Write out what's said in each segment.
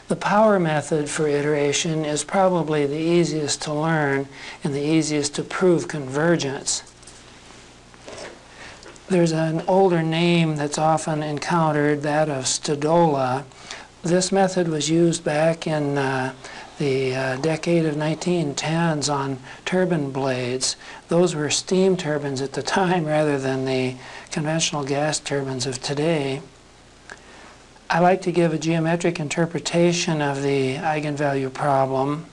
The power method for iteration is probably the easiest to learn and the easiest to prove convergence. There's an older name that's often encountered, that of Stodola. This method was used back in the decade of 1910s on turbine blades. Those were steam turbines at the time rather than the conventional gas turbines of today. I like to give a geometric interpretation of the eigenvalue problem.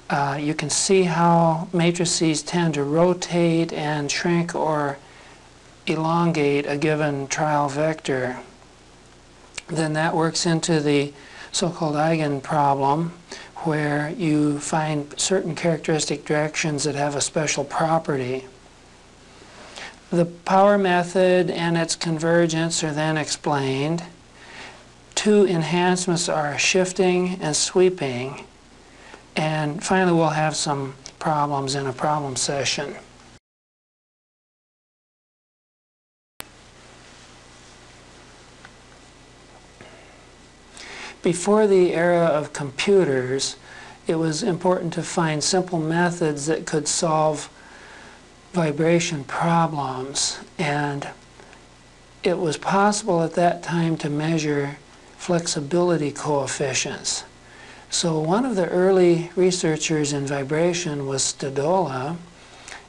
You can see how matrices tend to rotate and shrink or elongate a given trial vector. Then that works into the so-called eigen problem, where you find certain characteristic directions that have a special property. The power method and its convergence are then explained. Two enhancements are shifting and sweeping. And finally, we'll have some problems in a problem session. Before the era of computers, it was important to find simple methods that could solve vibration problems. And it was possible at that time to measure flexibility coefficients. So one of the early researchers in vibration was Stodola,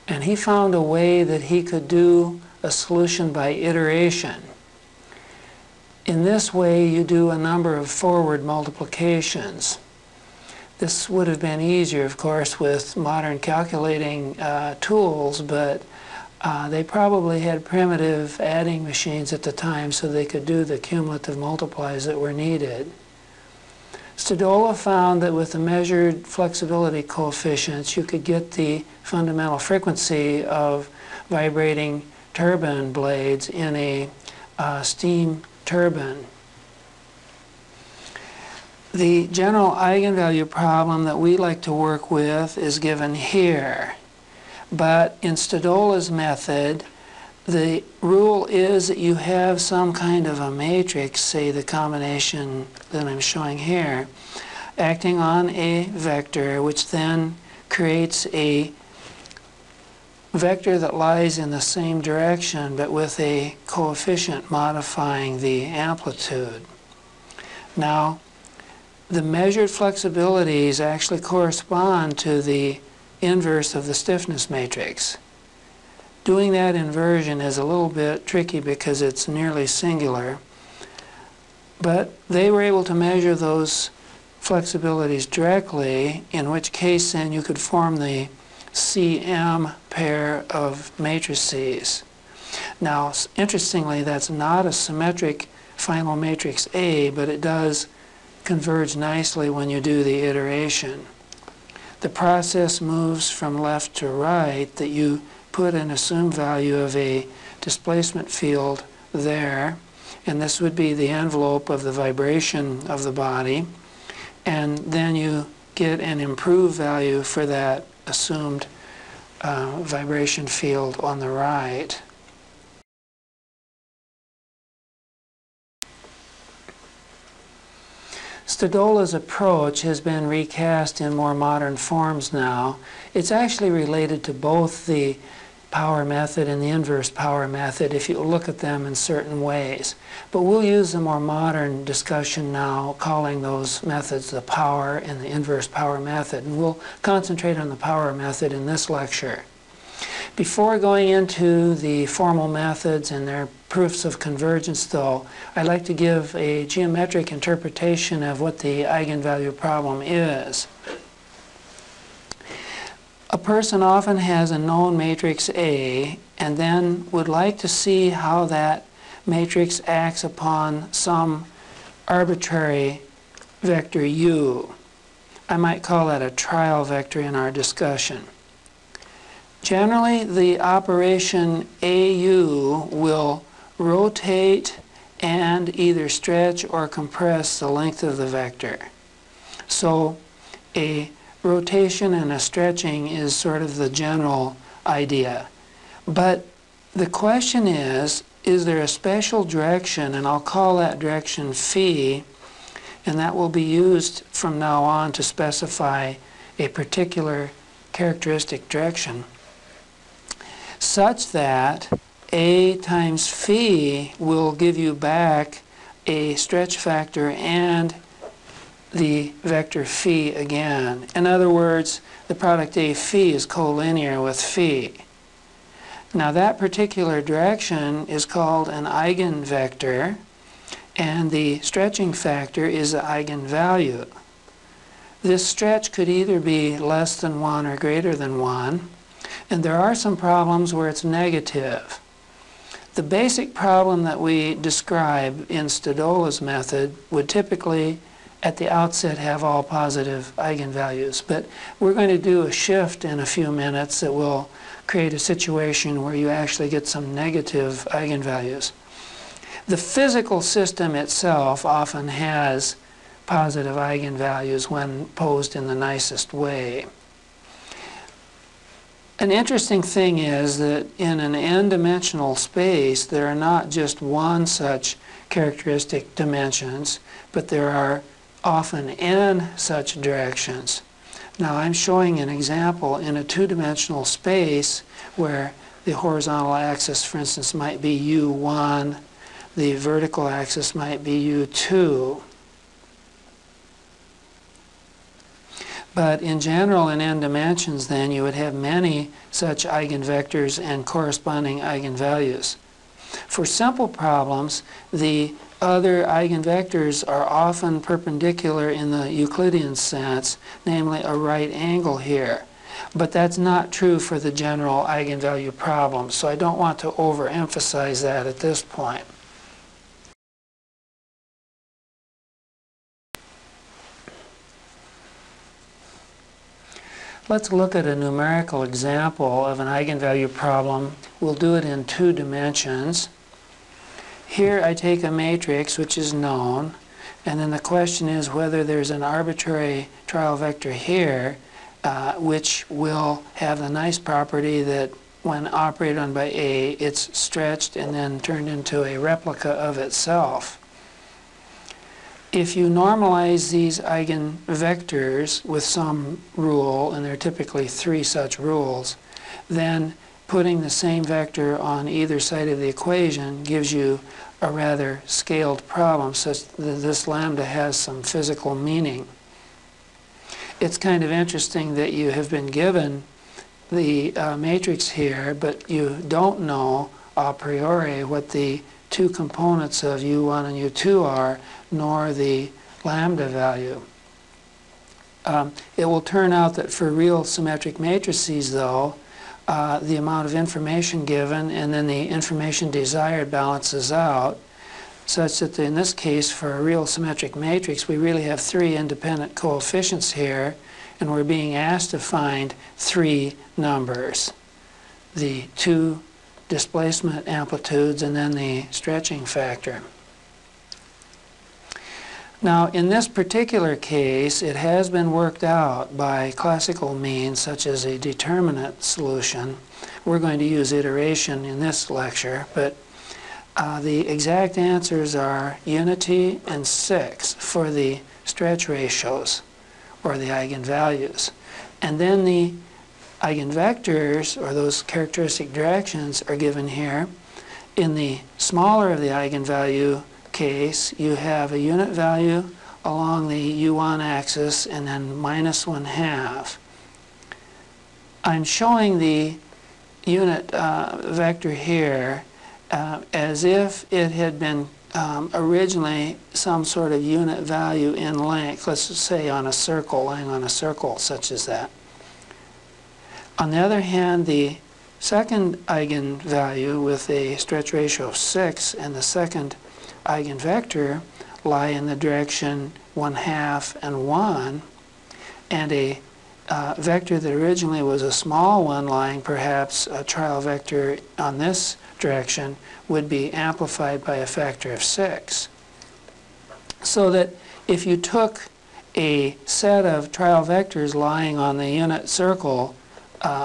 and he found a way that he could do a solution by iteration. In this way, you do a number of forward multiplications. This would have been easier, of course, with modern calculating tools, but they probably had primitive adding machines at the time, so they could do the cumulative multiplies that were needed. Stodola found that with the measured flexibility coefficients, you could get the fundamental frequency of vibrating turbine blades in a steam turbine. The general eigenvalue problem that we like to work with is given here. But in Stodola's method, the rule is that you have some kind of a matrix, say the combination that I'm showing here, acting on a vector, which then creates a vector that lies in the same direction but with a coefficient modifying the amplitude. Now, the measured flexibilities actually correspond to the inverse of the stiffness matrix. Doing that inversion is a little bit tricky because it's nearly singular, but they were able to measure those flexibilities directly, in which case then you could form the CM pair of matrices. Now, interestingly, that's not a symmetric final matrix A, but it does converge nicely when you do the iteration. The process moves from left to right, that you put an assumed value of a displacement field there, and this would be the envelope of the vibration of the body, and then you get an improved value for that assumed vibration field on the right. Stodola's approach has been recast in more modern forms now. It's actually related to both the power method and the inverse power method if you look at them in certain ways. But we'll use the more modern discussion now, calling those methods the power and the inverse power method. And we'll concentrate on the power method in this lecture. Before going into the formal methods and their proofs of convergence, though, I'd like to give a geometric interpretation of what the eigenvalue problem is. A person often has a known matrix A and then would like to see how that matrix acts upon some arbitrary vector U. I might call that a trial vector in our discussion. Generally, the operation AU will rotate and either stretch or compress the length of the vector. So a rotation and a stretching is sort of the general idea. But the question is there a special direction, and I'll call that direction phi, and that will be used from now on to specify a particular characteristic direction, such that A times phi will give you back a stretch factor and the vector phi again. In other words, the product A phi is collinear with phi. Now that particular direction is called an eigenvector, and the stretching factor is the eigenvalue. This stretch could either be less than 1 or greater than 1, and there are some problems where it's negative. The basic problem that we describe in Stodola's method would typically at the outset have all positive eigenvalues, but we're going to do a shift in a few minutes that will create a situation where you actually get some negative eigenvalues. The physical system itself often has positive eigenvalues when posed in the nicest way. An interesting thing is that in an n-dimensional space there are not just one such characteristic dimensions, but there are often n such directions. Now I'm showing an example in a two-dimensional space where the horizontal axis, for instance, might be u1, the vertical axis might be u2. But in general, in n dimensions, then, you would have many such eigenvectors and corresponding eigenvalues. For simple problems, the other eigenvectors are often perpendicular in the Euclidean sense, namely a right angle here. But that's not true for the general eigenvalue problem, so I don't want to overemphasize that at this point. Let's look at a numerical example of an eigenvalue problem. We'll do it in 2 dimensions. Here I take a matrix which is known, and then the question is whether there's an arbitrary trial vector here which will have the nice property that when operated on by A, it's stretched and then turned into a replica of itself. If you normalize these eigenvectors with some rule, and there are typically 3 such rules, then putting the same vector on either side of the equation gives you a rather scaled problem such that this lambda has some physical meaning. It's kind of interesting that you have been given the matrix here, but you don't know a priori what the 2 components of u1 and u2 are, nor the lambda value. It will turn out that for real symmetric matrices, though, the amount of information given and then the information desired balances out, such that in this case, for a real symmetric matrix, we really have 3 independent coefficients here, and we're being asked to find 3 numbers. The 2 displacement amplitudes and then the stretching factor. Now in this particular case it has been worked out by classical means such as a determinant solution. We're going to use iteration in this lecture, but the exact answers are unity and 6 for the stretch ratios or the eigenvalues. And then the eigenvectors, or those characteristic directions, are given here. In the smaller of the eigenvalue case, you have a unit value along the u1 axis and then minus 1/2. I'm showing the unit vector here as if it had been originally some sort of unit value in length, let's just say on a circle, lying on a circle such as that. On the other hand, the second eigenvalue with a stretch ratio of 6 and the second eigenvector lie in the direction 1/2 and 1, and a vector that originally was a small one lying perhaps a trial vector on this direction would be amplified by a factor of 6. So that if you took a set of trial vectors lying on the unit circle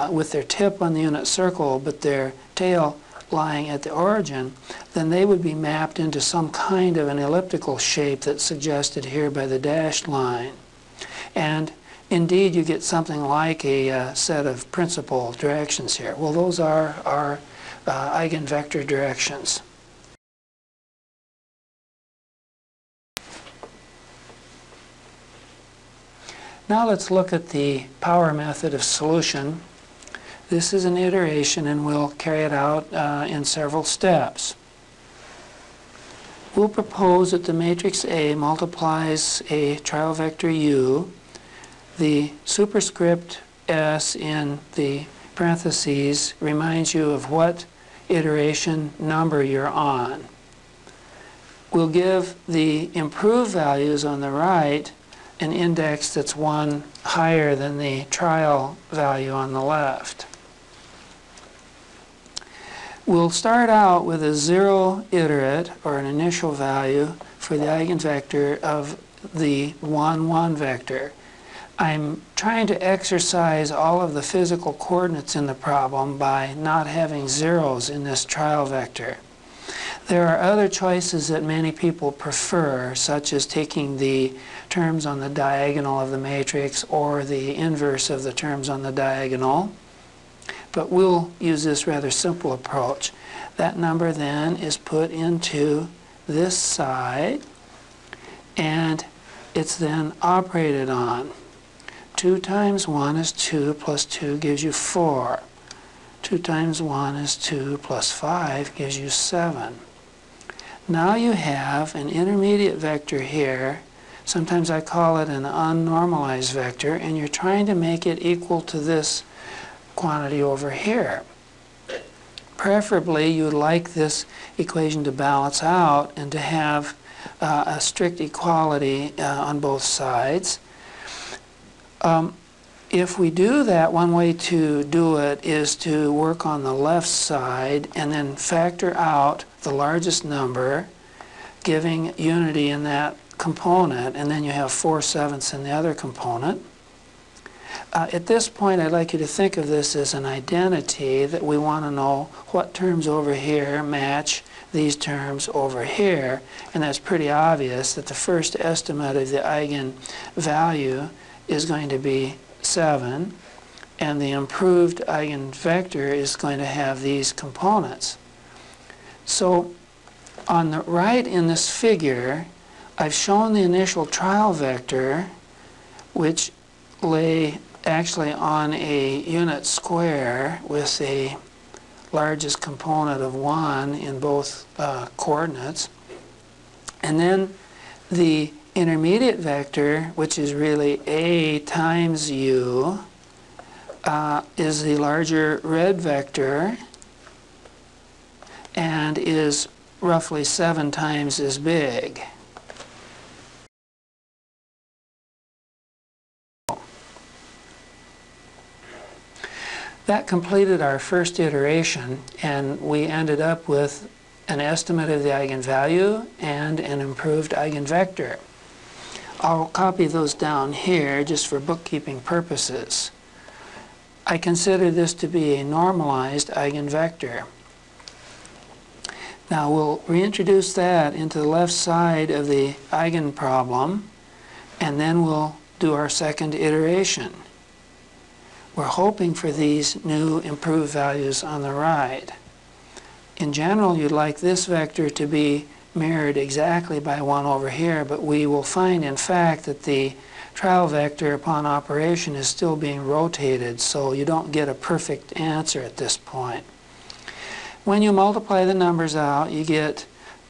with their tip on the unit circle but their tail lying at the origin, then they would be mapped into some kind of an elliptical shape that's suggested here by the dashed line. And indeed, you get something like a set of principal directions here. Well, those are our eigenvector directions. Now let's look at the power method of solution. This is an iteration, and we'll carry it out in several steps. We'll propose that the matrix A multiplies a trial vector U. The superscript S in the parentheses reminds you of what iteration number you're on. We'll give the improved values on the right an index that's one higher than the trial value on the left. We'll start out with a 0 iterate, or an initial value, for the eigenvector of the 1, 1 vector. I'm trying to exercise all of the physical coordinates in the problem by not having zeros in this trial vector. There are other choices that many people prefer, such as taking the terms on the diagonal of the matrix or the inverse of the terms on the diagonal. But we'll use this rather simple approach. That number then is put into this side, and it's then operated on. 2 times 1 is 2 plus 2 gives you 4. 2 times 1 is 2 plus 5 gives you 7. Now you have an intermediate vector here. Sometimes I call it an unnormalized vector, and you're trying to make it equal to this quantity over here. Preferably, you'd like this equation to balance out and to have a strict equality on both sides. If we do that, one way to do it is to work on the left side and then factor out the largest number, giving unity in that component, and then you have 4/7 in the other component. At this point, I'd like you to think of this as an identity, that we want to know what terms over here match these terms over here, and that's pretty obvious that the first estimate of the eigenvalue is going to be 7, and the improved eigenvector is going to have these components. So on the right in this figure, I've shown the initial trial vector, which lay actually on a unit square with a largest component of 1 in both coordinates. And then the intermediate vector, which is really A times U, is the larger red vector and is roughly 7 times as big. That completed our first iteration, and we ended up with an estimate of the eigenvalue and an improved eigenvector. I'll copy those down here just for bookkeeping purposes. I consider this to be a normalized eigenvector. Now we'll reintroduce that into the left side of the eigenproblem, and then we'll do our second iteration. We're hoping for these new improved values on the right. In general, you'd like this vector to be mirrored exactly by 1 over here, but we will find, in fact, that the trial vector upon operation is still being rotated, so you don't get a perfect answer at this point. When you multiply the numbers out, you get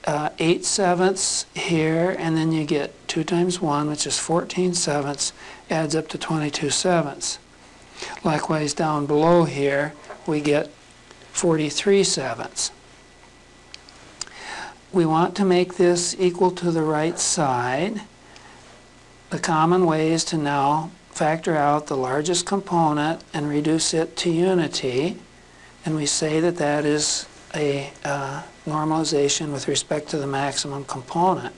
8/7 here, and then you get 2 times 1, which is 14/7, adds up to 22/7. Likewise, down below here, we get 43/7. We want to make this equal to the right side. The common way is to now factor out the largest component and reduce it to unity, and we say that that is a normalization with respect to the maximum component.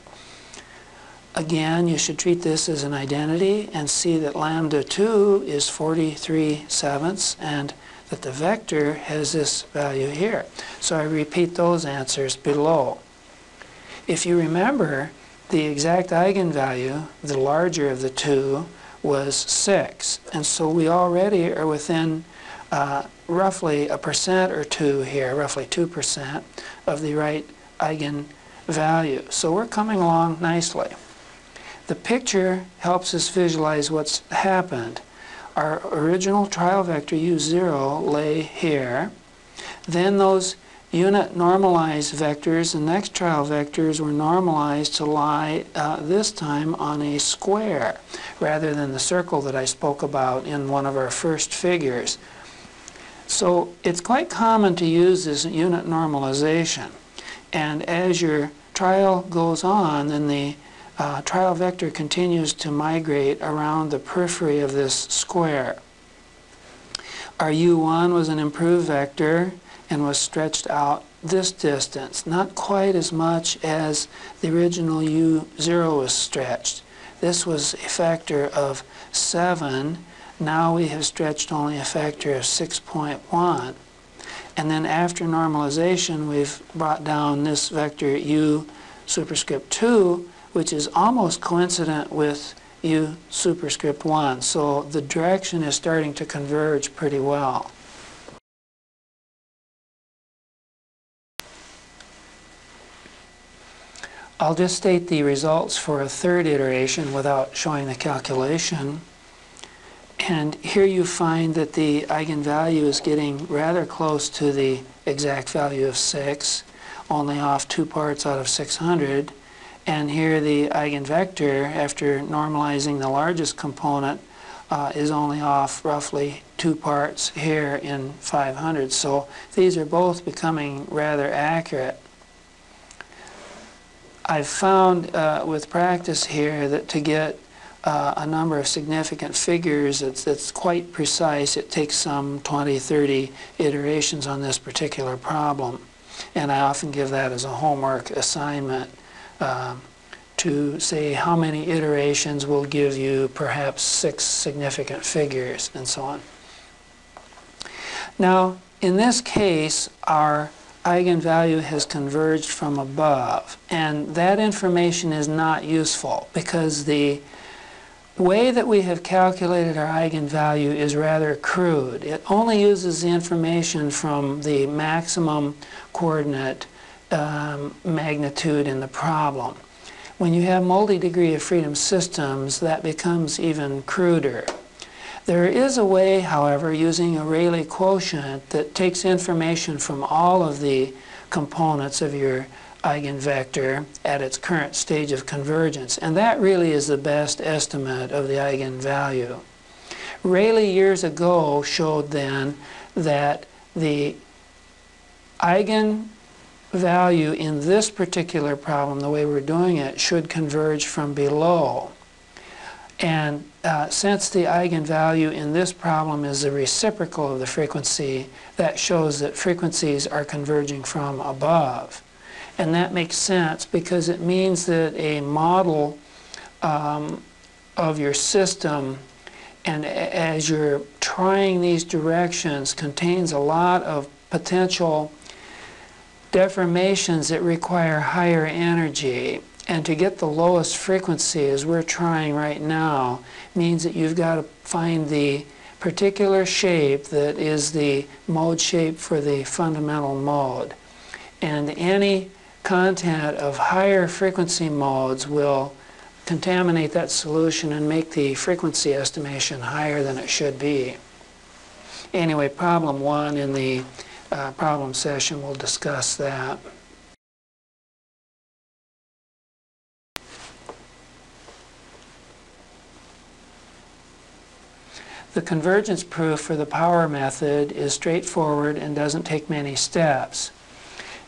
Again, you should treat this as an identity and see that lambda 2 is 43/7 and that the vector has this value here. So I repeat those answers below. If you remember, the exact eigenvalue, the larger of the two, was 6. And so we already are within roughly 1% or 2 here, roughly 2% of the right eigenvalue. So we're coming along nicely. The picture helps us visualize what's happened. Our original trial vector U0 lay here. Then those unit normalized vectors, the next trial vectors, were normalized to lie this time on a square rather than the circle that I spoke about in one of our first figures. So it's quite common to use this unit normalization. And as your trial goes on, then the trial vector continues to migrate around the periphery of this square. Our U1 was an improved vector and was stretched out this distance, not quite as much as the original U0 was stretched. This was a factor of 7. Now we have stretched only a factor of 6.1. And then after normalization, we've brought down this vector U superscript 2, which is almost coincident with U superscript 1. So the direction is starting to converge pretty well. I'll just state the results for a third iteration without showing the calculation. And here you find that the eigenvalue is getting rather close to the exact value of 6, only off 2 parts out of 600. And here the eigenvector, after normalizing the largest component, is only off roughly 2 parts here in 500. So these are both becoming rather accurate. I've found with practice here that to get a number of significant figures that's quite precise, it takes some 20, 30 iterations on this particular problem. And I often give that as a homework assignment to say how many iterations will give you perhaps 6 significant figures and so on. Now, in this case, our eigenvalue has converged from above, and that information is not useful because the way that we have calculated our eigenvalue is rather crude. It only uses the information from the maximum coordinate magnitude in the problem. When you have multi-degree of freedom systems, that becomes even cruder. There is a way, however, using a Rayleigh quotient that takes information from all of the components of your eigenvector at its current stage of convergence, and that really is the best estimate of the eigenvalue. Rayleigh years ago showed then that the eigenvalue in this particular problem, the way we're doing it, should converge from below. And since the eigenvalue in this problem is the reciprocal of the frequency, that shows that frequencies are converging from above. And that makes sense because it means that a model of your system, and as you're trying these directions, contains a lot of potential deformations that require higher energy. And to get the lowest frequency, as we're trying right now, means that you've got to find the particular shape that is the mode shape for the fundamental mode. And any content of higher frequency modes will contaminate that solution and make the frequency estimation higher than it should be. Anyway, problem 1 in the problem session, we'll discuss that. The convergence proof for the power method is straightforward and doesn't take many steps.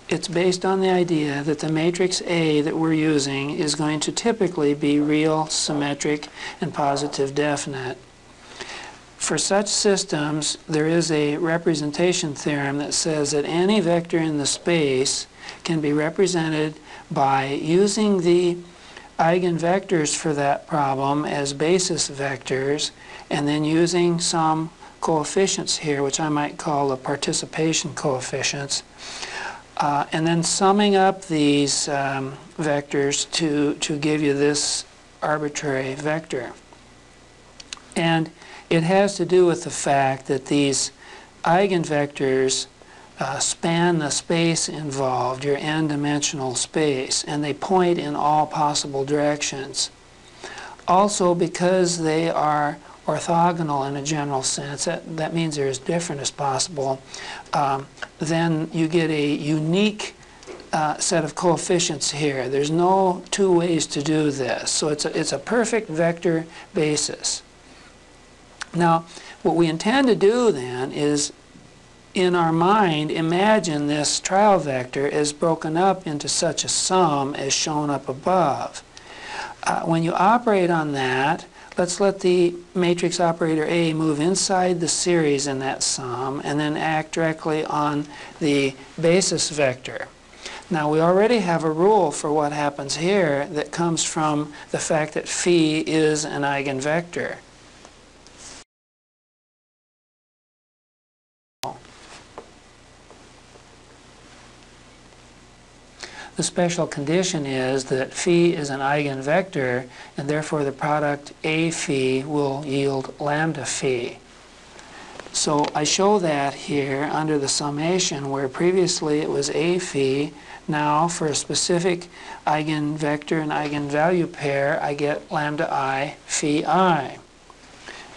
It's based on the idea that the matrix A that we're using is going to typically be real, symmetric, and positive definite. For such systems, there is a representation theorem that says that any vector in the space can be represented by using the eigenvectors for that problem as basis vectors, and then using some coefficients here, which I might call the participation coefficients, and then summing up these vectors to give you this arbitrary vector. And it has to do with the fact that these eigenvectors span the space involved, your n-dimensional space, and they point in all possible directions. Also, because they are orthogonal in a general sense, that means they're as different as possible, then you get a unique set of coefficients here. There's no two ways to do this. So it's a perfect vector basis. Now, what we intend to do then is, in our mind, imagine this trial vector is broken up into such a sum as shown up above. When you operate on that, let's let the matrix operator A move inside the series in that sum and then act directly on the basis vector. Now, we already have a rule for what happens here that comes from the fact that phi is an eigenvector. The special condition is that phi is an eigenvector, and therefore the product A phi will yield lambda phi. So I show that here under the summation, where previously it was A phi. Now for a specific eigenvector and eigenvalue pair, I get lambda I phi I.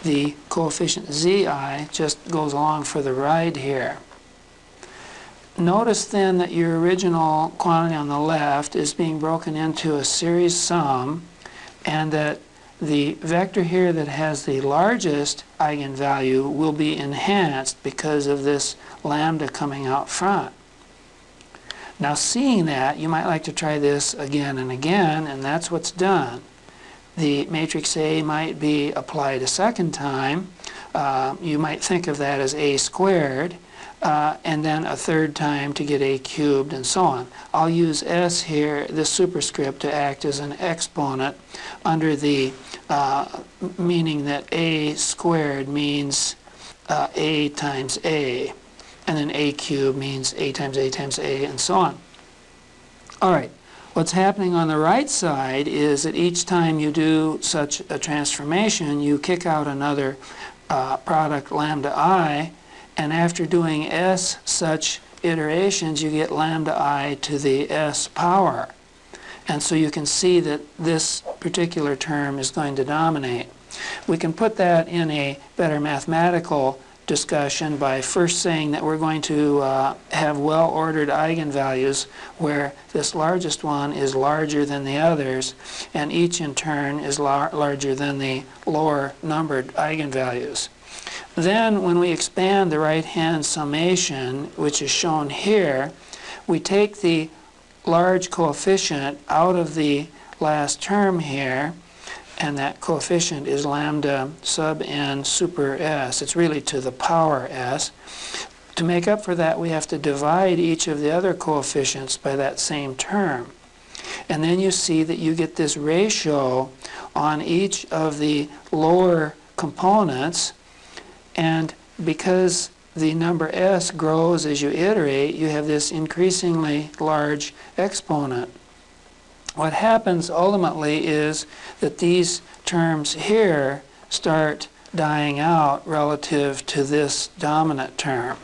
The coefficient zi just goes along for the ride here. Notice then that your original quantity on the left is being broken into a series sum, and that the vector here that has the largest eigenvalue will be enhanced because of this lambda coming out front. Now, seeing that, you might like to try this again and again, and that's what's done. The matrix A might be applied a second time. You might think of that as A squared. And then a third time to get A cubed, and so on. I'll use S here, this superscript, to act as an exponent under the meaning that A squared means A times A, and then A cubed means A times A times A, and so on. All right, what's happening on the right side is that each time you do such a transformation, you kick out another product lambda I, and after doing S such iterations, you get lambda I to the S power. And so you can see that this particular term is going to dominate. We can put that in a better mathematical discussion by first saying that we're going to have well-ordered eigenvalues where this largest one is larger than the others, and each in turn is larger than the lower numbered eigenvalues. Then, when we expand the right-hand summation, which is shown here, we take the large coefficient out of the last term here, and that coefficient is lambda sub n super s. It's really to the power s. To make up for that, we have to divide each of the other coefficients by that same term. And then you see that you get this ratio on each of the lower components. And because the number s grows as you iterate, you have this increasingly large exponent. What happens ultimately is that these terms here start dying out relative to this dominant term.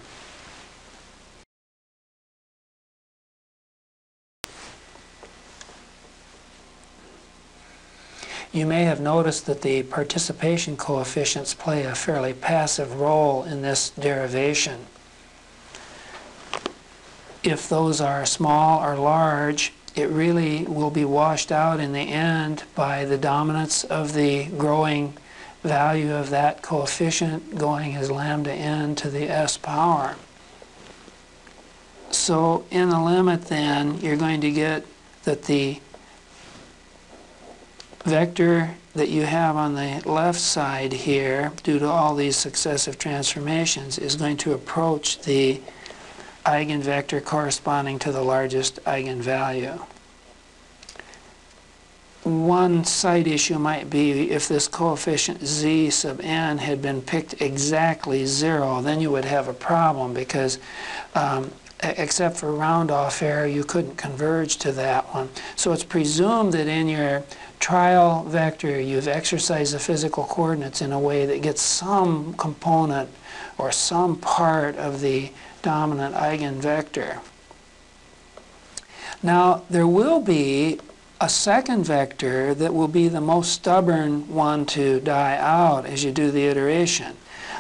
You may have noticed that the participation coefficients play a fairly passive role in this derivation. If those are small or large, it really will be washed out in the end by the dominance of the growing value of that coefficient going as lambda n to the s power. So in the limit then, you're going to get that the vector that you have on the left side here, due to all these successive transformations, is going to approach the eigenvector corresponding to the largest eigenvalue. one side issue might be if this coefficient z sub n had been picked exactly 0, then you would have a problem because except for round-off error, you couldn't converge to that one. So it's presumed that in your trial vector, you've exercised the physical coordinates in a way that gets some component or some part of the dominant eigenvector. Now, there will be a second vector that will be the most stubborn one to die out as you do the iteration.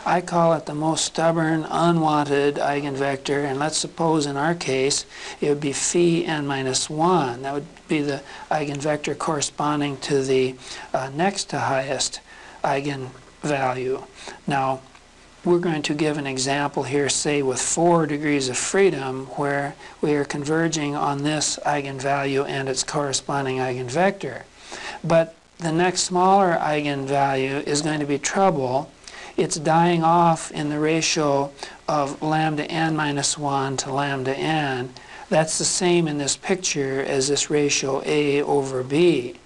I call it the most stubborn, unwanted eigenvector, and let's suppose in our case it would be phi n minus 1. That would be the eigenvector corresponding to the next to highest eigenvalue. Now, we're going to give an example here, say with 4 degrees of freedom, where we are converging on this eigenvalue and its corresponding eigenvector. But the next smaller eigenvalue is going to be trouble. It's dying off in the ratio of lambda n minus 1 to lambda n. That's the same in this picture as this ratio a over b.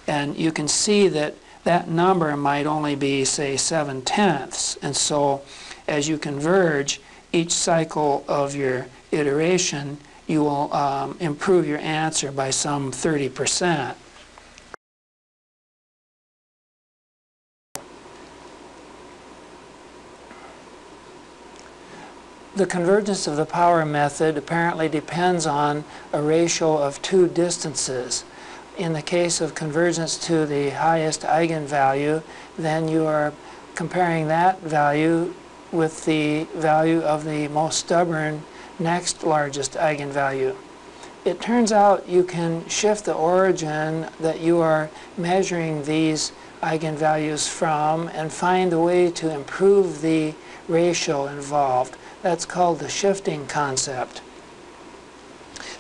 And you can see that that number might only be, say, 7/10. And so as you converge each cycle of your iteration, you will improve your answer by some 30%. The convergence of the power method apparently depends on a ratio of 2 distances. In the case of convergence to the highest eigenvalue, then you are comparing that value with the value of the most stubborn next largest eigenvalue. It turns out you can shift the origin that you are measuring these eigenvalues from and find a way to improve the ratio involved. That's called the shifting concept.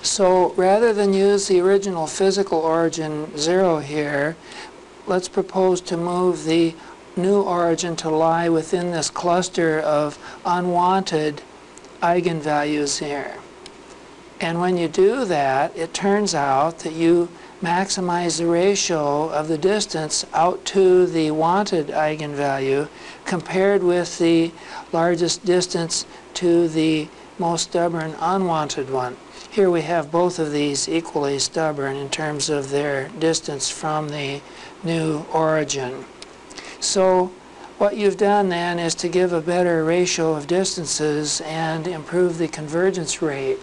So rather than use the original physical origin 0 here, let's propose to move the new origin to lie within this cluster of unwanted eigenvalues here. And when you do that, it turns out that you maximize the ratio of the distance out to the wanted eigenvalue compared with the largest distance to the most stubborn unwanted one. Here we have both of these equally stubborn in terms of their distance from the new origin. So what you've done then is to give a better ratio of distances and improve the convergence rate.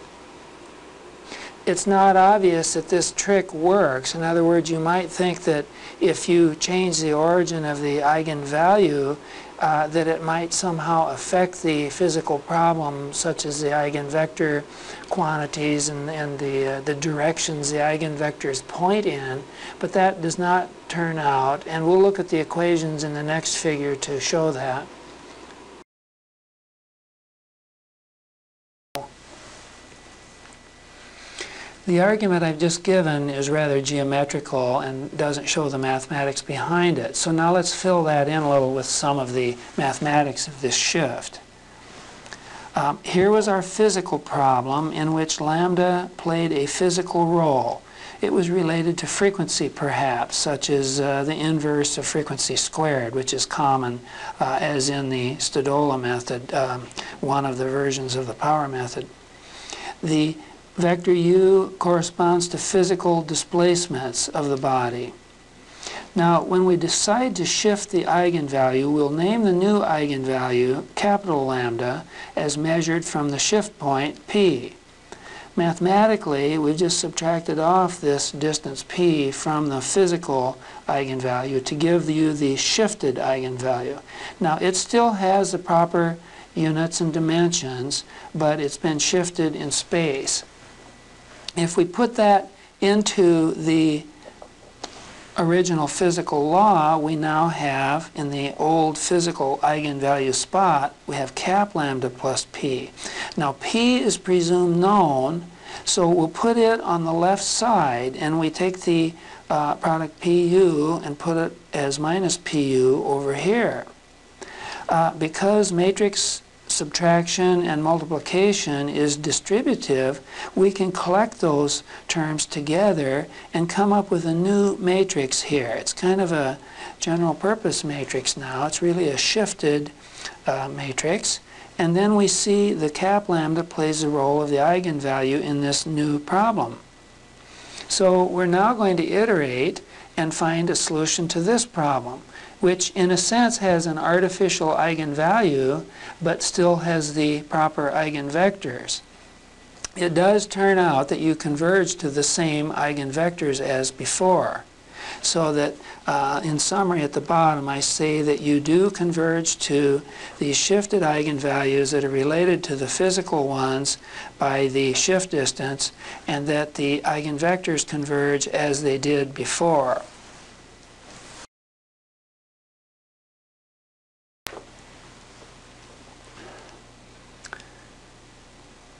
It's not obvious that this trick works. In other words, you might think that if you change the origin of the eigenvalue, that it might somehow affect the physical problem, such as the eigenvector quantities and the directions the eigenvectors point in, but that does not turn out, and we'll look at the equations in the next figure to show that. The argument I've just given is rather geometrical and doesn't show the mathematics behind it. So now let's fill that in a little with some of the mathematics of this shift. Here was our physical problem in which lambda played a physical role. It was related to frequency, perhaps, such as the inverse of frequency squared, which is common as in the Stodola method, one of the versions of the power method. The vector u corresponds to physical displacements of the body. Now, when we decide to shift the eigenvalue, we'll name the new eigenvalue, capital lambda, as measured from the shift point, p. Mathematically, we've just subtracted off this distance p from the physical eigenvalue to give you the shifted eigenvalue. Now, it still has the proper units and dimensions, but it's been shifted in space. If we put that into the original physical law, we now have, in the old physical eigenvalue spot, we have cap lambda plus p. Now p is presumed known, so we'll put it on the left side, and we take the product pu and put it as minus pu over here. Because matrix subtraction and multiplication is distributive, we can collect those terms together and come up with a new matrix here. It's kind of a general purpose matrix now. It's really a shifted matrix. And then we see the cap lambda plays the role of the eigenvalue in this new problem. So we're now going to iterate and find a solution to this problem, which in a sense has an artificial eigenvalue but still has the proper eigenvectors. It does turn out that you converge to the same eigenvectors as before. So that in summary at the bottom I say that you do converge to these shifted eigenvalues that are related to the physical ones by the shift distance, and that the eigenvectors converge as they did before.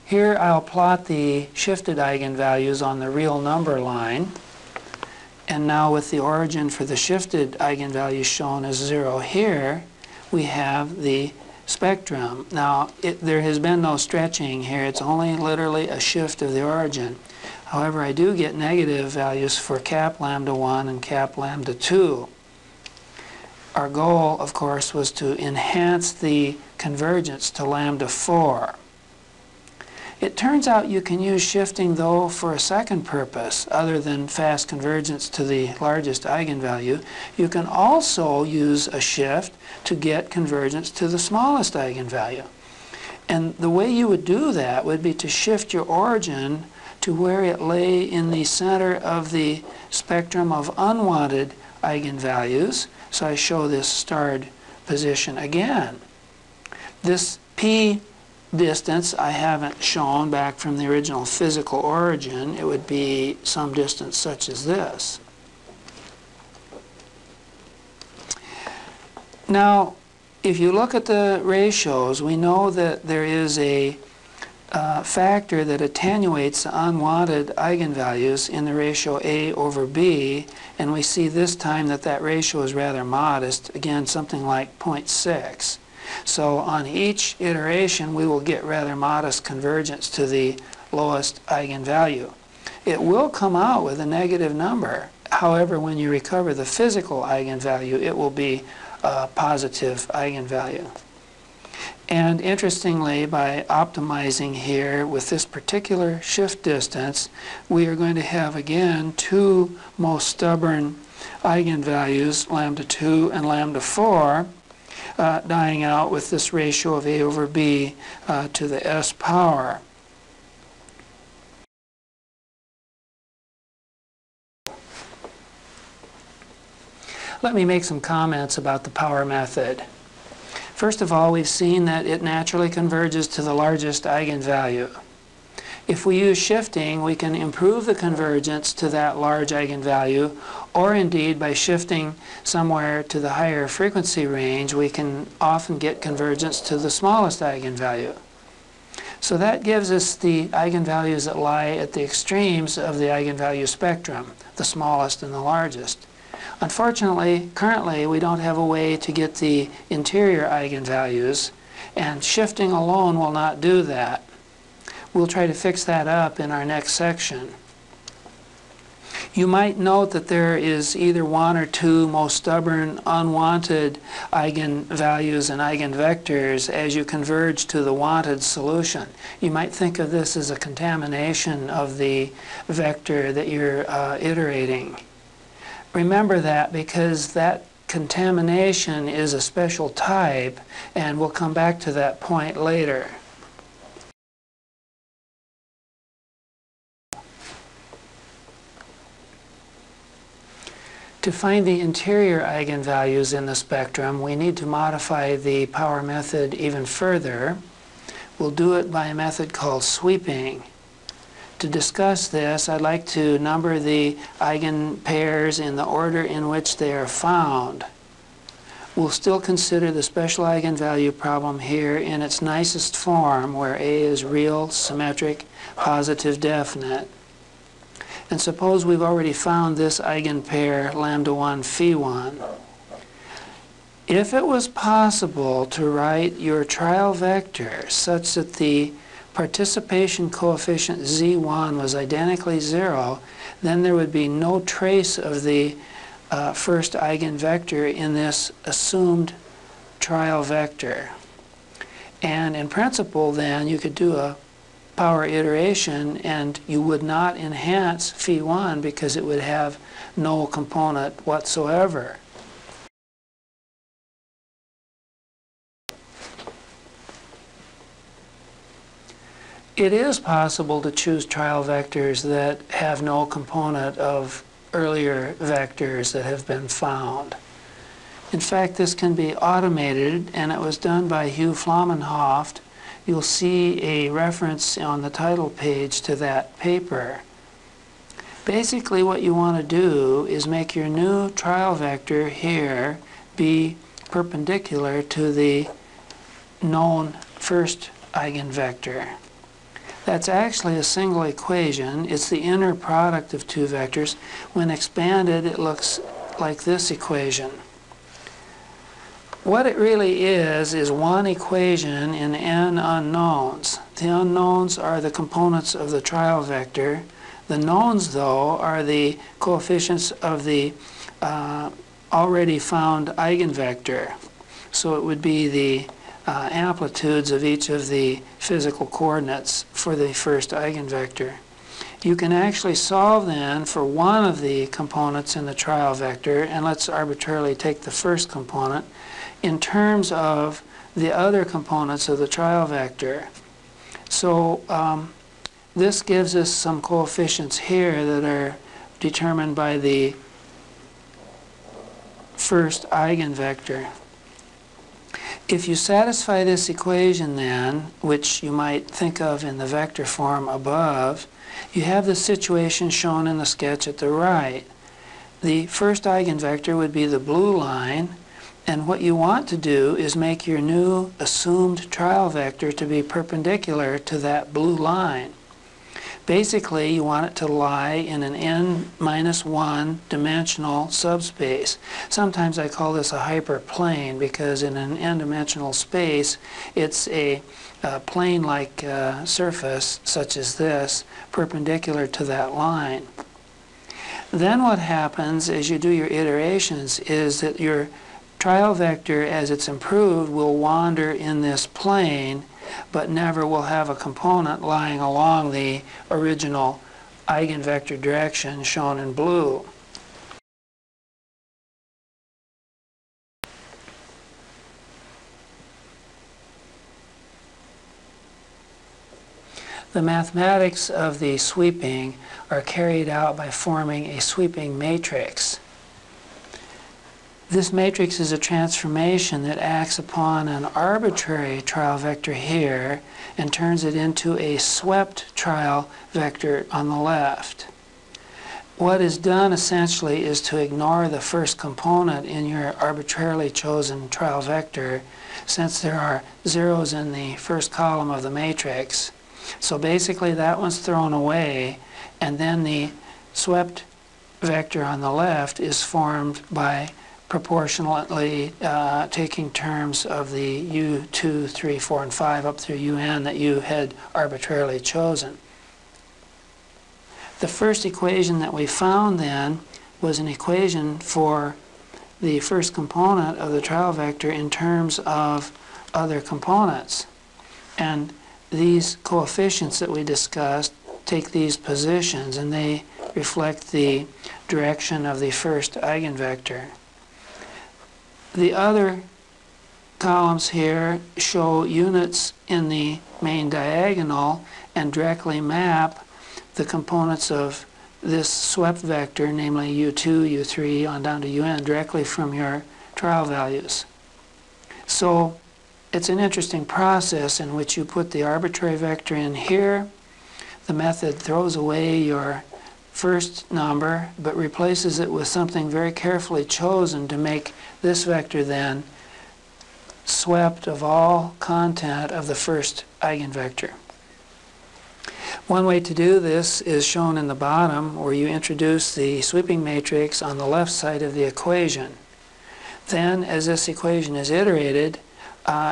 Here I'll plot the shifted eigenvalues on the real number line. And now with the origin for the shifted eigenvalues shown as 0 here, we have the spectrum. Now, there has been no stretching here. It's only literally a shift of the origin. However, I do get negative values for cap lambda 1 and cap lambda 2. Our goal, of course, was to enhance the convergence to lambda 4. It turns out you can use shifting, though, for a second purpose, other than fast convergence to the largest eigenvalue. You can also use a shift to get convergence to the smallest eigenvalue. And the way you would do that would be to shift your origin to where it lay in the center of the spectrum of unwanted eigenvalues. So I show this starred position again. This p distance I haven't shown back from the original physical origin. It would be some distance such as this. Now, if you look at the ratios, we know that there is a factor that attenuates the unwanted eigenvalues in the ratio A over B, and we see this time that that ratio is rather modest, again something like 0.6. So on each iteration we will get rather modest convergence to the lowest eigenvalue. It will come out with a negative number. However, when you recover the physical eigenvalue, it will be a positive eigenvalue. And interestingly, by optimizing here with this particular shift distance, we are going to have again two most stubborn eigenvalues, lambda 2 and lambda 4, dying out with this ratio of A over B to the S power. Let me make some comments about the power method. First of all, we've seen that it naturally converges to the largest eigenvalue. If we use shifting, we can improve the convergence to that large eigenvalue, or indeed by shifting somewhere to the higher frequency range, we can often get convergence to the smallest eigenvalue. So that gives us the eigenvalues that lie at the extremes of the eigenvalue spectrum, the smallest and the largest. Unfortunately, currently we don't have a way to get the interior eigenvalues, and shifting alone will not do that. We'll try to fix that up in our next section. You might note that there is either one or two most stubborn, unwanted eigenvalues and eigenvectors as you converge to the wanted solution. You might think of this as a contamination of the vector that you're iterating. Remember that, because that contamination is a special type, and we'll come back to that point later. To find the interior eigenvalues in the spectrum, we need to modify the power method even further. We'll do it by a method called sweeping. To discuss this, I'd like to number the eigenpairs in the order in which they are found. We'll still consider the special eigenvalue problem here in its nicest form, where A is real, symmetric, positive, definite. And suppose we've already found this eigenpair lambda 1 phi 1. If it was possible to write your trial vector such that the participation coefficient z1 was identically 0, then there would be no trace of the first eigenvector in this assumed trial vector. And in principle, then, you could do a power iteration and you would not enhance phi1 because it would have no component whatsoever. It is possible to choose trial vectors that have no component of earlier vectors that have been found. In fact, this can be automated, and it was done by Hugh Flamenhoft. You'll see a reference on the title page to that paper. Basically, what you want to do is make your new trial vector here be perpendicular to the known first eigenvector. That's actually a single equation. It's the inner product of two vectors. When expanded, it looks like this equation. What it really is one equation in n unknowns. The unknowns are the components of the trial vector. The knowns, though, are the coefficients of the already found eigenvector. So it would be the amplitudes of each of the physical coordinates for the first eigenvector. You can actually solve then for one of the components in the trial vector, and let's arbitrarily take the first component, in terms of the other components of the trial vector. So this gives us some coefficients here that are determined by the first eigenvector. If you satisfy this equation then, which you might think of in the vector form above, you have the situation shown in the sketch at the right. The first eigenvector would be the blue line, and what you want to do is make your new assumed trial vector to be perpendicular to that blue line. Basically, you want it to lie in an n-1 dimensional subspace. Sometimes I call this a hyperplane because in an n-dimensional space, it's a plane-like surface, such as this, perpendicular to that line. Then what happens as you do your iterations is that your trial vector, as it's improved, will wander in this plane, but never will have a component lying along the original eigenvector direction shown in blue. The mathematics of the sweeping are carried out by forming a sweeping matrix. This matrix is a transformation that acts upon an arbitrary trial vector here and turns it into a swept trial vector on the left. What is done essentially is to ignore the first component in your arbitrarily chosen trial vector, since there are zeros in the first column of the matrix. So basically that one's thrown away, and then the swept vector on the left is formed by proportionally taking terms of the u2, 3, 4, and 5 up through un that you had arbitrarily chosen. The first equation that we found then was an equation for the first component of the trial vector in terms of other components. And these coefficients that we discussed take these positions, and they reflect the direction of the first eigenvector. The other columns here show units in the main diagonal and directly map the components of this swept vector, namely u2, u3, on down to un, directly from your trial values. So it's an interesting process in which you put the arbitrary vector in here. The method throws away your first number but replaces it with something very carefully chosen to make this vector then swept of all content of the first eigenvector. One way to do this is shown in the bottom, where you introduce the sweeping matrix on the left side of the equation. Then, as this equation is iterated,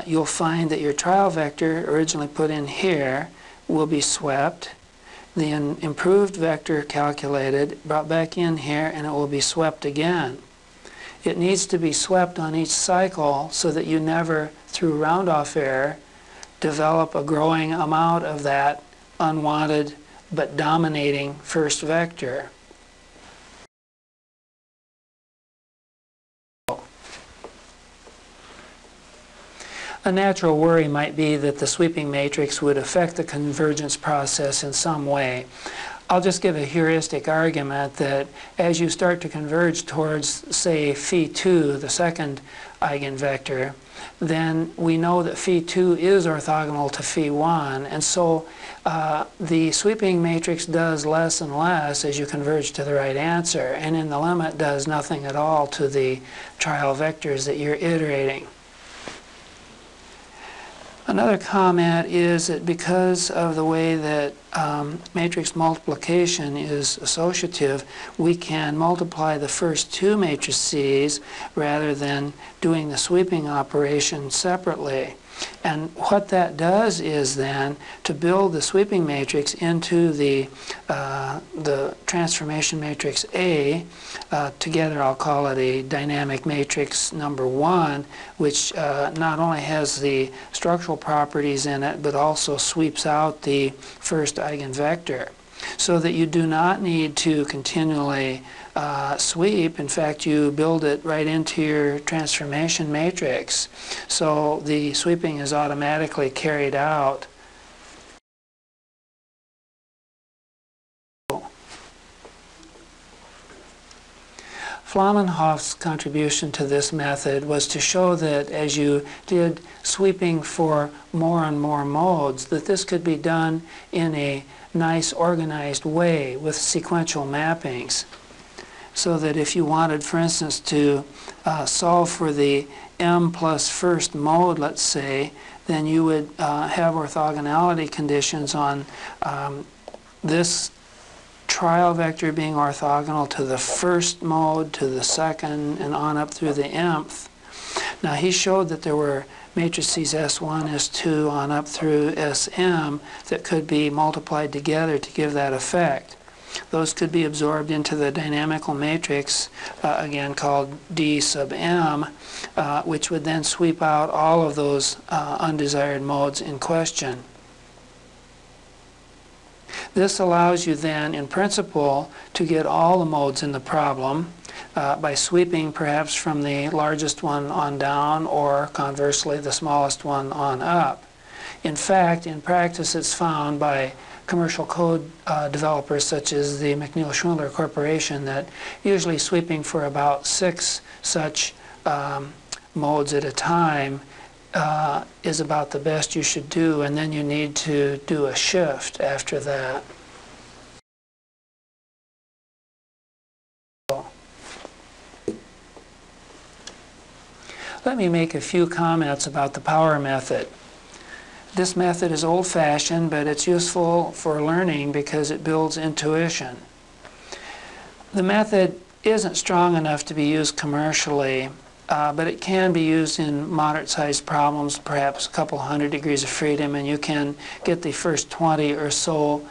you'll find that your trial vector, originally put in here, will be swept. The improved vector calculated, brought back in here, and it will be swept again. It needs to be swept on each cycle so that you never, through round-off error, develop a growing amount of that unwanted but dominating first vector. A natural worry might be that the sweeping matrix would affect the convergence process in some way. I'll just give a heuristic argument that as you start to converge towards, say, phi2, the second eigenvector, then we know that phi2 is orthogonal to phi1, and so the sweeping matrix does less and less as you converge to the right answer, and in the limit does nothing at all to the trial vectors that you're iterating. Another comment is that because of the way that matrix multiplication is associative, we can multiply the first two matrices rather than doing the sweeping operation separately. And what that does is then to build the sweeping matrix into the transformation matrix A. Together I'll call it a dynamic matrix number 1, which not only has the structural properties in it, but also sweeps out the first eigenvector, so that you do not need to continually sweep. In fact, you build it right into your transformation matrix, so the sweeping is automatically carried out. Flamenhoff's contribution to this method was to show that as you did sweeping for more and more modes, that this could be done in a nice organized way with sequential mappings. So that if you wanted, for instance, to solve for the m plus first mode, let's say, then you would have orthogonality conditions on this trial vector being orthogonal to the first mode, to the second, and on up through the mth. Now he showed that there were matrices S1, S2, on up through Sm that could be multiplied together to give that effect. Those could be absorbed into the dynamical matrix, again called D sub m, which would then sweep out all of those undesired modes in question. This allows you then, in principle, to get all the modes in the problem by sweeping perhaps from the largest one on down, or conversely the smallest one on up. In fact, in practice it's found by commercial code developers such as the McNeil-Schindler Corporation that usually sweeping for about 6 such modes at a time is about the best you should do, and then you need to do a shift after that. Let me make a few comments about the power method. This method is old-fashioned, but it's useful for learning because it builds intuition. The method isn't strong enough to be used commercially, but it can be used in moderate-sized problems, perhaps a couple hundred degrees of freedom, and you can get the first 20 or so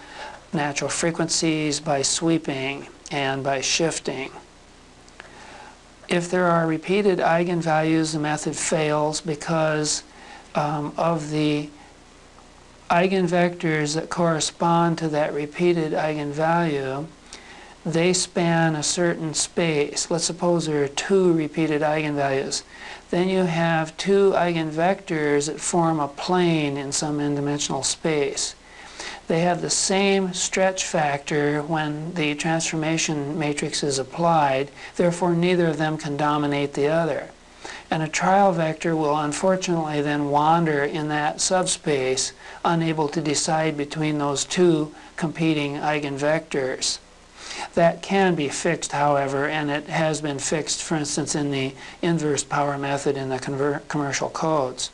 natural frequencies by sweeping and by shifting. If there are repeated eigenvalues, the method fails because of the eigenvectors that correspond to that repeated eigenvalue. They span a certain space. Let's suppose there are 2 repeated eigenvalues. Then you have 2 eigenvectors that form a plane in some n-dimensional space. They have the same stretch factor when the transformation matrix is applied, therefore neither of them can dominate the other. And a trial vector will unfortunately then wander in that subspace, unable to decide between those 2 competing eigenvectors. That can be fixed, however, and it has been fixed, for instance, in the inverse power method in the commercial codes.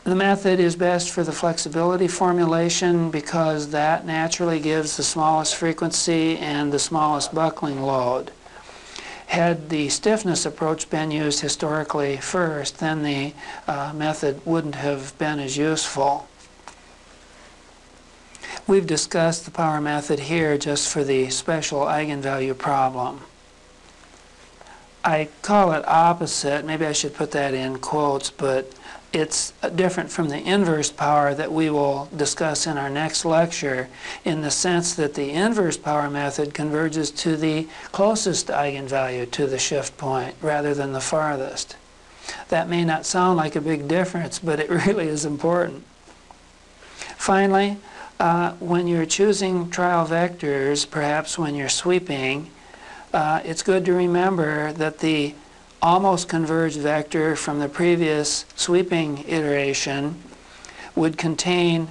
The method is best for the flexibility formulation because that naturally gives the smallest frequency and the smallest buckling load. Had the stiffness approach been used historically first, then the method wouldn't have been as useful. We've discussed the power method here just for the special eigenvalue problem. I call it opposite, maybe I should put that in quotes, but it's different from the inverse power that we will discuss in our next lecture, in the sense that the inverse power method converges to the closest eigenvalue to the shift point rather than the farthest. That may not sound like a big difference, but it really is important. Finally, when you're choosing trial vectors, perhaps when you're sweeping, it's good to remember that the almost converged vector from the previous sweeping iteration would contain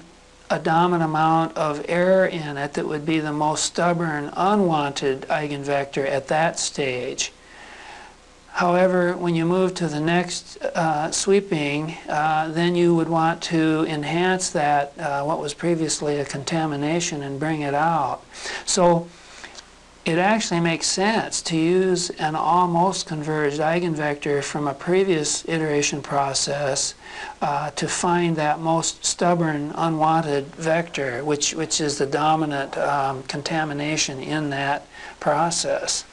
a dominant amount of error in it that would be the most stubborn, unwanted eigenvector at that stage. However, when you move to the next sweeping, then you would want to enhance that, what was previously a contamination, and bring it out. So it actually makes sense to use an almost converged eigenvector from a previous iteration process to find that most stubborn, unwanted vector, which is the dominant contamination in that process.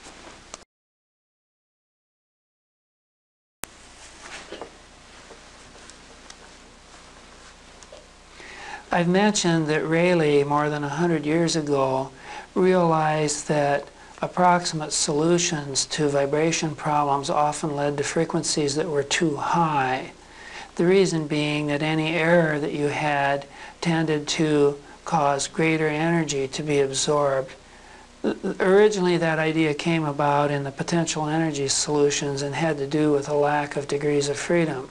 I've mentioned that Rayleigh, more than 100 years ago, realized that approximate solutions to vibration problems often led to frequencies that were too high. The reason being that any error that you had tended to cause greater energy to be absorbed. Originally, that idea came about in the potential energy solutions and had to do with a lack of degrees of freedom.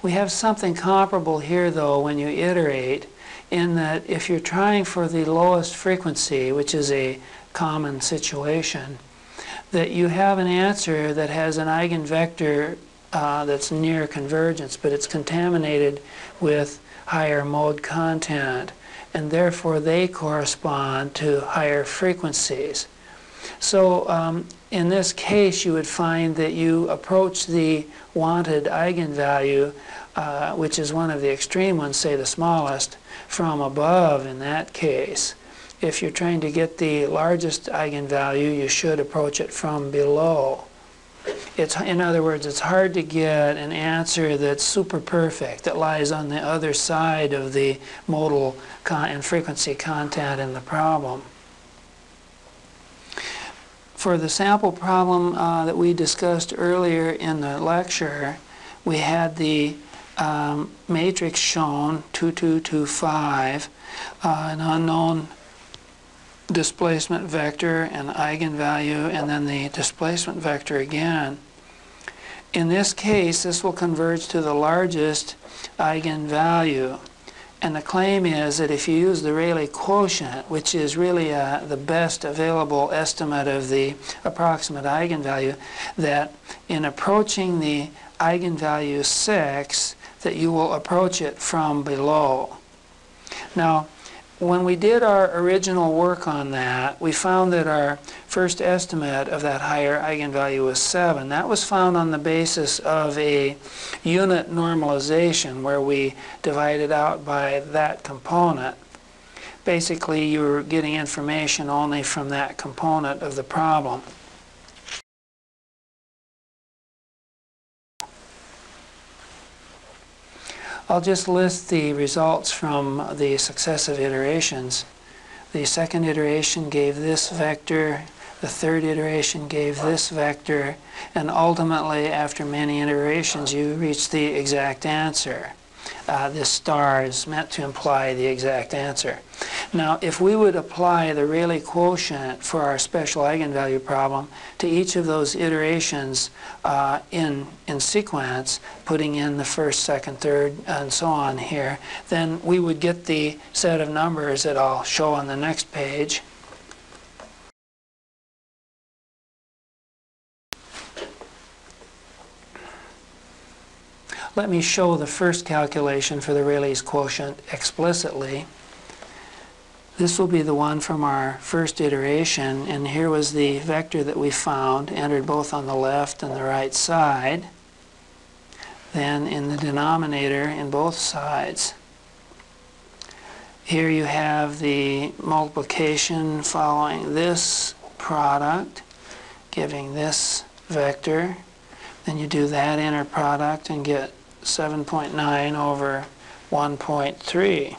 We have something comparable here, though, when you iterate, in that if you're trying for the lowest frequency, which is a common situation, that you have an answer that has an eigenvector that's near convergence, but it's contaminated with higher mode content, and therefore they correspond to higher frequencies. So in this case, you would find that you approach the wanted eigenvalue, which is one of the extreme ones, say the smallest, from above in that case. If you're trying to get the largest eigenvalue, you should approach it from below. In other words, it's hard to get an answer that's super perfect, that lies on the other side of the modal and frequency content in the problem. For the sample problem that we discussed earlier in the lecture, we had the matrix shown, 2, 2, 2, 5, an unknown displacement vector, an eigenvalue, and then the displacement vector again. In this case, this will converge to the largest eigenvalue. And the claim is that if you use the Rayleigh quotient, which is really the best available estimate of the approximate eigenvalue, that in approaching the eigenvalue 6, that you will approach it from below. Now, when we did our original work on that, we found that our first estimate of that higher eigenvalue was 7. That was found on the basis of a unit normalization where we divided out by that component. Basically, you were getting information only from that component of the problem. I'll just list the results from the successive iterations. The second iteration gave this vector, the third iteration gave this vector, and ultimately, after many iterations, you reach the exact answer. This star is meant to imply the exact answer. Now, if we would apply the Rayleigh quotient for our special eigenvalue problem to each of those iterations in sequence, putting in the first, second, third, and so on here, then we would get the set of numbers that I'll show on the next page. Let me show the first calculation for the Rayleigh's quotient explicitly. This will be the one from our first iteration, and here was the vector that we found, entered both on the left and the right side, then in the denominator in both sides. Here you have the multiplication following this product, giving this vector. Then you do that inner product and get 7.9 over 1.3.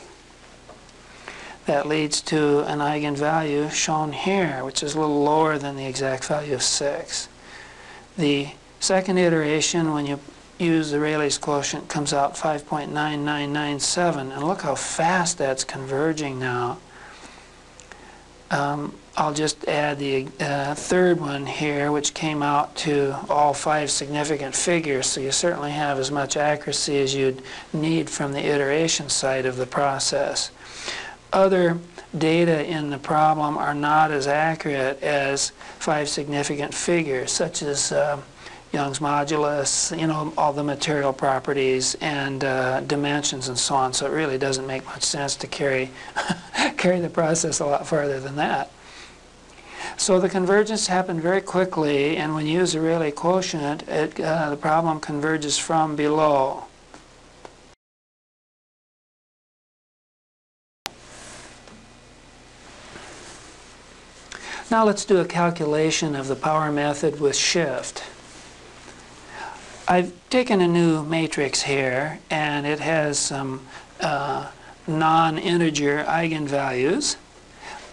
That leads to an eigenvalue shown here, which is a little lower than the exact value of 6. The second iteration, when you use the Rayleigh's quotient, comes out 5.9997, and look how fast that's converging now. I'll just add the third one here, which came out to all 5 significant figures, so you certainly have as much accuracy as you'd need from the iteration side of the process. Other data in the problem are not as accurate as 5 significant figures, such as Young's modulus, all the material properties and dimensions and so on. So it really doesn't make much sense to carry the process a lot farther than that. So the convergence happened very quickly, and when you use the Rayleigh quotient, the problem converges from below. Now let's do a calculation of the power method with shift. I've taken a new matrix here, and it has some non-integer eigenvalues.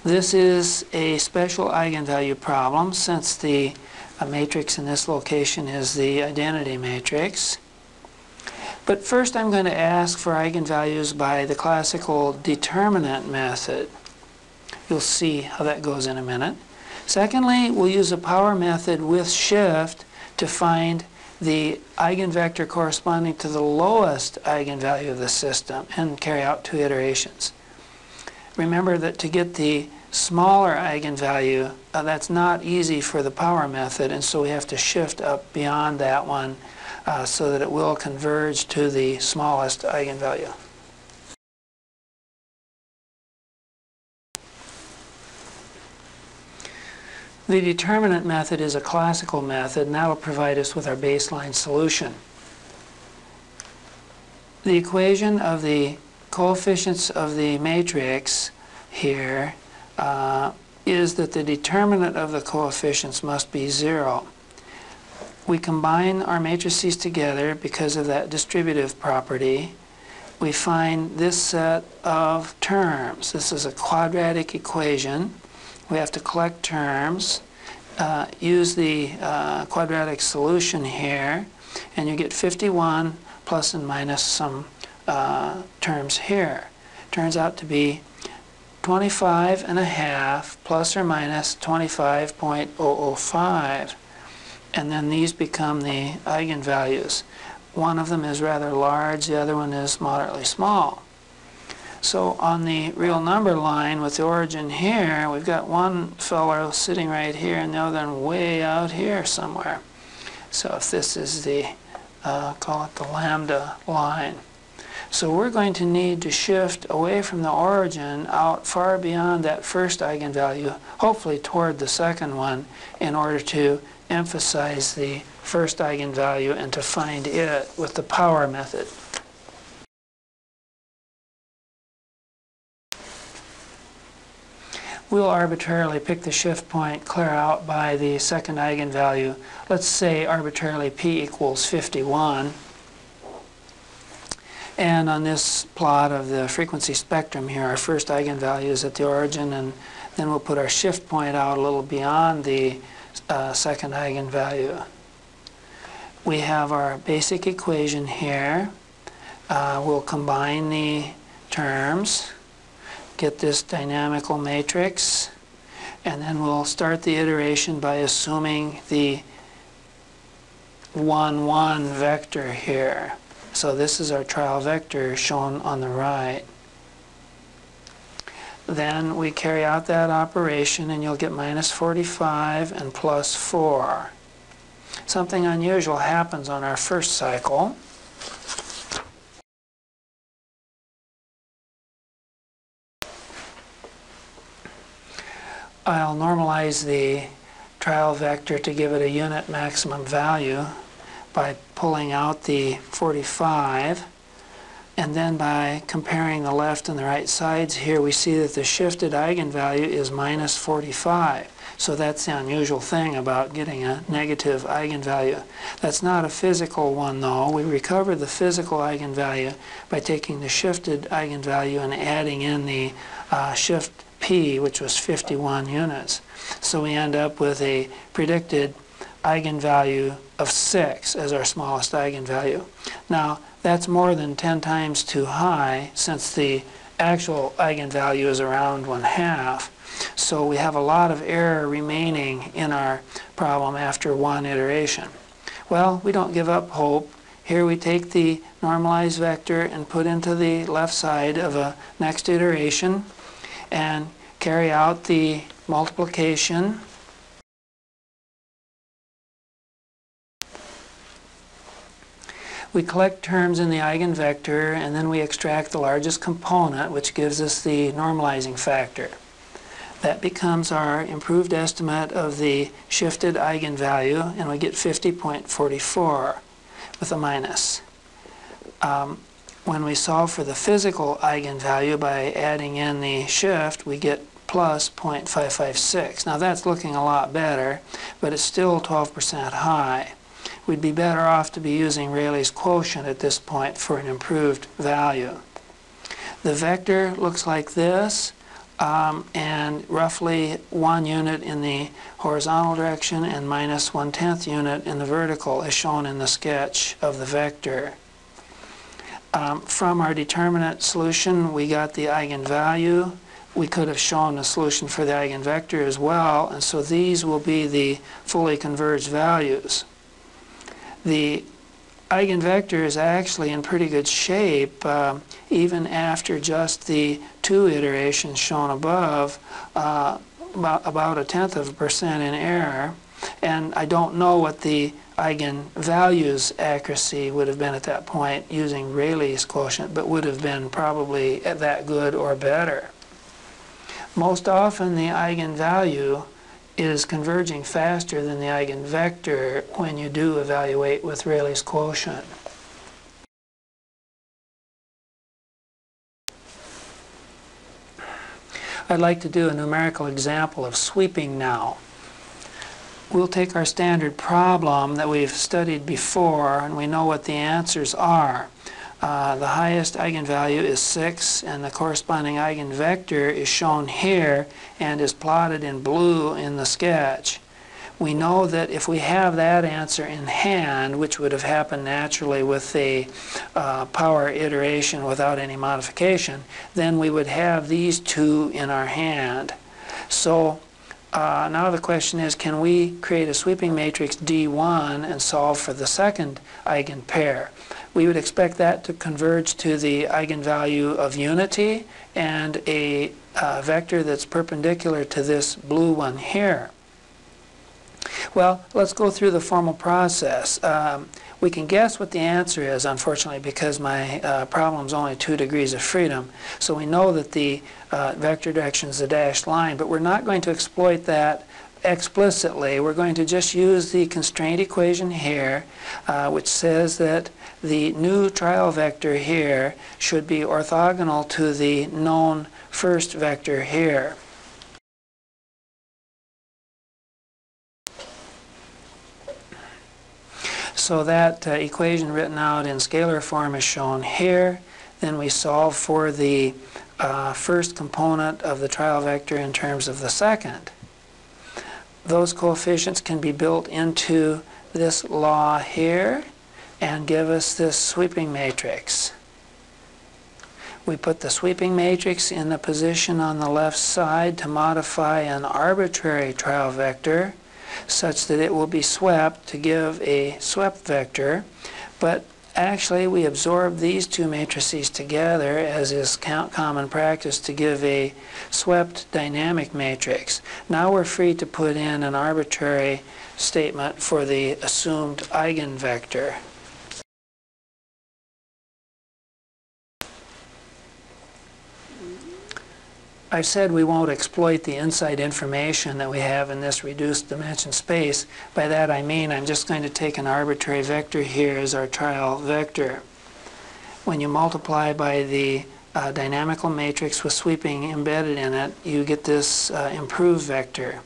This is a special eigenvalue problem, since the matrix in this location is the identity matrix. But first I'm going to ask for eigenvalues by the classical determinant method. You'll see how that goes in a minute. Secondly, we'll use a power method with shift to find the eigenvector corresponding to the lowest eigenvalue of the system and carry out 2 iterations. Remember that to get the smaller eigenvalue, that's not easy for the power method, and so we have to shift up beyond that one so that it will converge to the smallest eigenvalue. The determinant method is a classical method, and that will provide us with our baseline solution. The equation of the coefficients of the matrix here is that the determinant of the coefficients must be 0. We combine our matrices together because of that distributive property. We find this set of terms. This is a quadratic equation. We have to collect terms, use the quadratic solution here, and you get 51 plus and minus some terms here. Turns out to be 25.5 plus or minus 25.005. And then these become the eigenvalues. One of them is rather large, the other one is moderately small. So on the real number line with the origin here, we've got one fellow sitting right here and the other one way out here somewhere. So if this is the, call it the lambda line. So we're going to need to shift away from the origin out far beyond that first eigenvalue, hopefully toward the second one, in order to emphasize the first eigenvalue and to find it with the power method. We'll arbitrarily pick the shift point clear out by the second eigenvalue. Let's say arbitrarily p equals 51. And on this plot of the frequency spectrum here, our first eigenvalue is at the origin, and then we'll put our shift point out a little beyond the second eigenvalue. We have our basic equation here. We'll combine the terms, get this dynamical matrix, and then we'll start the iteration by assuming the 1, 1 vector here. So this is our trial vector shown on the right. Then we carry out that operation, and you'll get minus 45 and plus 4. Something unusual happens on our first cycle. I'll normalize the trial vector to give it a unit maximum value by pulling out the 45, and then by comparing the left and the right sides here, we see that the shifted eigenvalue is minus 45. So that's the unusual thing about getting a negative eigenvalue. That's not a physical one though. We recover the physical eigenvalue by taking the shifted eigenvalue and adding in the shift p, which was 51 units. So we end up with a predicted eigenvalue of 6 as our smallest eigenvalue. Now, that's more than 10 times too high, since the actual eigenvalue is around 1/2. So we have a lot of error remaining in our problem after one iteration. Well, we don't give up hope. Here we take the normalized vector and put into the left side of a next iteration and carry out the multiplication. We collect terms in the eigenvector, and then we extract the largest component, which gives us the normalizing factor. That becomes our improved estimate of the shifted eigenvalue, and we get 50.44 with a minus. When we solve for the physical eigenvalue by adding in the shift, we get plus 0.556. Now that's looking a lot better, but it's still 12% high. We'd be better off to be using Rayleigh's quotient at this point for an improved value. The vector looks like this, and roughly 1 unit in the horizontal direction and minus 1/10 unit in the vertical, as shown in the sketch of the vector. From our determinant solution, we got the eigenvalue. We could have shown a solution for the eigenvector as well, and so these will be the fully converged values. The eigenvector is actually in pretty good shape, even after just the 2 iterations shown above, about 0.1% in error. And I don't know what the eigenvalues accuracy would have been at that point using Rayleigh's quotient, but would have been probably that good or better. Most often the eigenvalue is converging faster than the eigenvector when you do evaluate with Rayleigh's quotient. I'd like to do a numerical example of sweeping now. We'll take our standard problem that we've studied before, and we know what the answers are. The highest eigenvalue is 6, and the corresponding eigenvector is shown here and is plotted in blue in the sketch. We know that if we have that answer in hand, which would have happened naturally with the power iteration without any modification, then we would have these two in our hand. So now the question is, can we create a sweeping matrix D1 and solve for the second eigenpair? We would expect that to converge to the eigenvalue of unity and a vector that's perpendicular to this blue one here. Well, let's go through the formal process. We can guess what the answer is, unfortunately, because my problem is only 2 degrees of freedom. So we know that the vector direction is a dashed line, but we're not going to exploit that explicitly. We're going to just use the constraint equation here, which says that the new trial vector here should be orthogonal to the known first vector here. So that equation written out in scalar form is shown here. Then we solve for the first component of the trial vector in terms of the second. Those coefficients can be built into this law here and give us this sweeping matrix. We put the sweeping matrix in the position on the left side to modify an arbitrary trial vector such that it will be swept to give a swept vector, but actually we absorb these two matrices together, as is common practice, to give a swept dynamic matrix. Now we're free to put in an arbitrary statement for the assumed eigenvector. I've said we won't exploit the inside information that we have in this reduced dimension space. By that I mean I'm just going to take an arbitrary vector here as our trial vector. When you multiply by the dynamical matrix with sweeping embedded in it, you get this improved vector.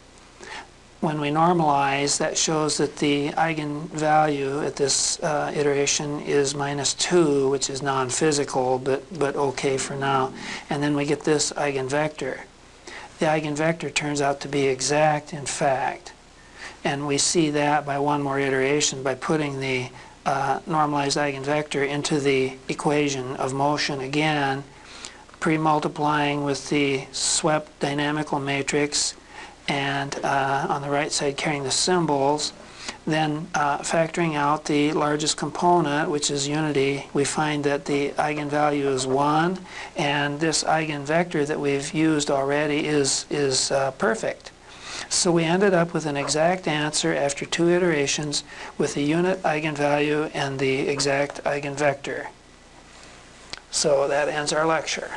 When we normalize, that shows that the eigenvalue at this iteration is -2, which is non-physical, but okay for now. And then we get this eigenvector. The eigenvector turns out to be exact, in fact. And we see that by one more iteration by putting the normalized eigenvector into the equation of motion again, pre-multiplying with the swept dynamical matrix, and on the right side carrying the symbols, then factoring out the largest component, which is unity, we find that the eigenvalue is 1, and this eigenvector that we've used already is perfect. So we ended up with an exact answer after 2 iterations with the unit eigenvalue and the exact eigenvector. So that ends our lecture.